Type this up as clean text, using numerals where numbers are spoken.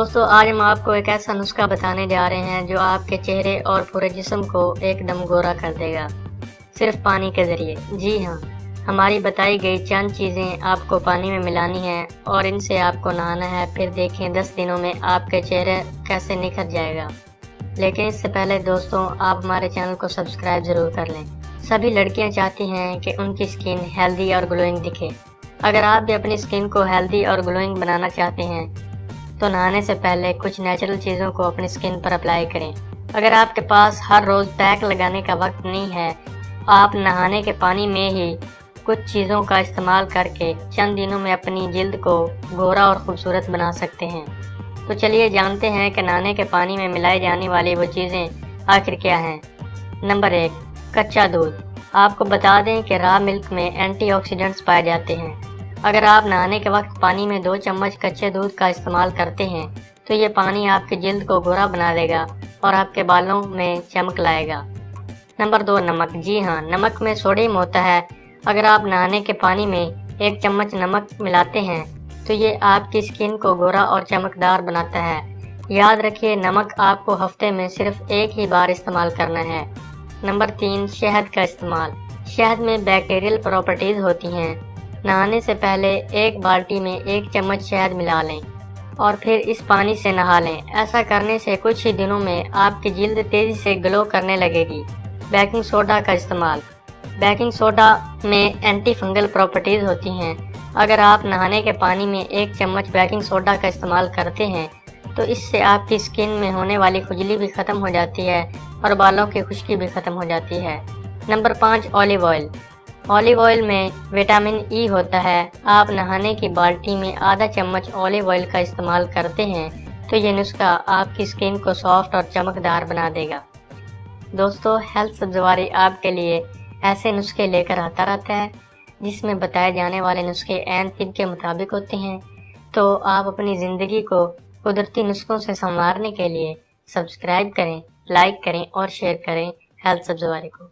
दोस्तों आज हम आपको एक ऐसा नुस्खा बताने जा रहे हैं जो आपके चेहरे और पूरे जिस्म को एकदम गोरा कर देगा, सिर्फ पानी के ज़रिए। जी हाँ, हमारी बताई गई चंद चीज़ें आपको पानी में मिलानी हैं और इनसे आपको नहाना है। फिर देखें 10 दिनों में आपके चेहरे कैसे निखर जाएगा। लेकिन इससे पहले दोस्तों आप हमारे चैनल को सब्सक्राइब ज़रूर कर लें। सभी लड़कियां चाहती हैं कि उनकी स्किन हेल्दी और ग्लोइंग दिखे। अगर आप भी अपनी स्किन को हेल्दी और ग्लोइंग बनाना चाहते हैं तो नहाने से पहले कुछ नेचुरल चीज़ों को अपनी स्किन पर अप्लाई करें। अगर आपके पास हर रोज़ पैक लगाने का वक्त नहीं है, आप नहाने के पानी में ही कुछ चीज़ों का इस्तेमाल करके चंद दिनों में अपनी जिल्द को गोरा और खूबसूरत बना सकते हैं। तो चलिए जानते हैं कि नहाने के पानी में मिलाई जाने वाली वो चीज़ें आखिर क्या हैं। नंबर 1, कच्चा दूध। आपको बता दें कि रॉ मिल्क में एंटीऑक्सीडेंट्स पाए जाते हैं। अगर आप नहाने के वक्त पानी में 2 चम्मच कच्चे दूध का इस्तेमाल करते हैं तो ये पानी आपकी जिल्द को गोरा बना देगा और आपके बालों में चमक लाएगा। नंबर 2, नमक। जी हाँ, नमक में सोडियम होता है। अगर आप नहाने के पानी में 1 चम्मच नमक मिलाते हैं तो ये आपकी स्किन को गोरा और चमकदार बनाता है। याद रखिए, नमक आपको हफ्ते में सिर्फ 1 ही बार इस्तेमाल करना है। नंबर 3, शहद का इस्तेमाल। शहद में बैक्टीरियल प्रॉपर्टीज़ होती हैं। नहाने से पहले 1 बाल्टी में 1 चम्मच शहद मिला लें और फिर इस पानी से नहा लें। ऐसा करने से कुछ ही दिनों में आपकी जिल्द तेज़ी से ग्लो करने लगेगी। बेकिंग सोडा का इस्तेमाल। बेकिंग सोडा में एंटी फंगल प्रॉपर्टीज़ होती हैं। अगर आप नहाने के पानी में 1 चम्मच बेकिंग सोडा का इस्तेमाल करते हैं तो इससे आपकी स्किन में होने वाली खुजली भी ख़त्म हो जाती है और बालों की खुश्की भी ख़त्म हो जाती है। Number 5, olive oil. Olive oil में विटामिन ई होता है। आप नहाने की बाल्टी में आधा चम्मच ऑलिव ऑयल का इस्तेमाल करते हैं तो ये नुस्खा आपकी स्किन को सॉफ्ट और चमकदार बना देगा। दोस्तों, हेल्थ सब्ज़वारी आपके लिए ऐसे नुस्खे लेकर आता रहता है जिसमें बताए जाने वाले नुस्खे ऐन तिब के मुताबिक होते हैं। तो आप अपनी ज़िंदगी को कुदरती नुस्खों से संवारने के लिए सब्सक्राइब करें, लाइक करें और शेयर करें हेल्थ सब्ज़वारी को।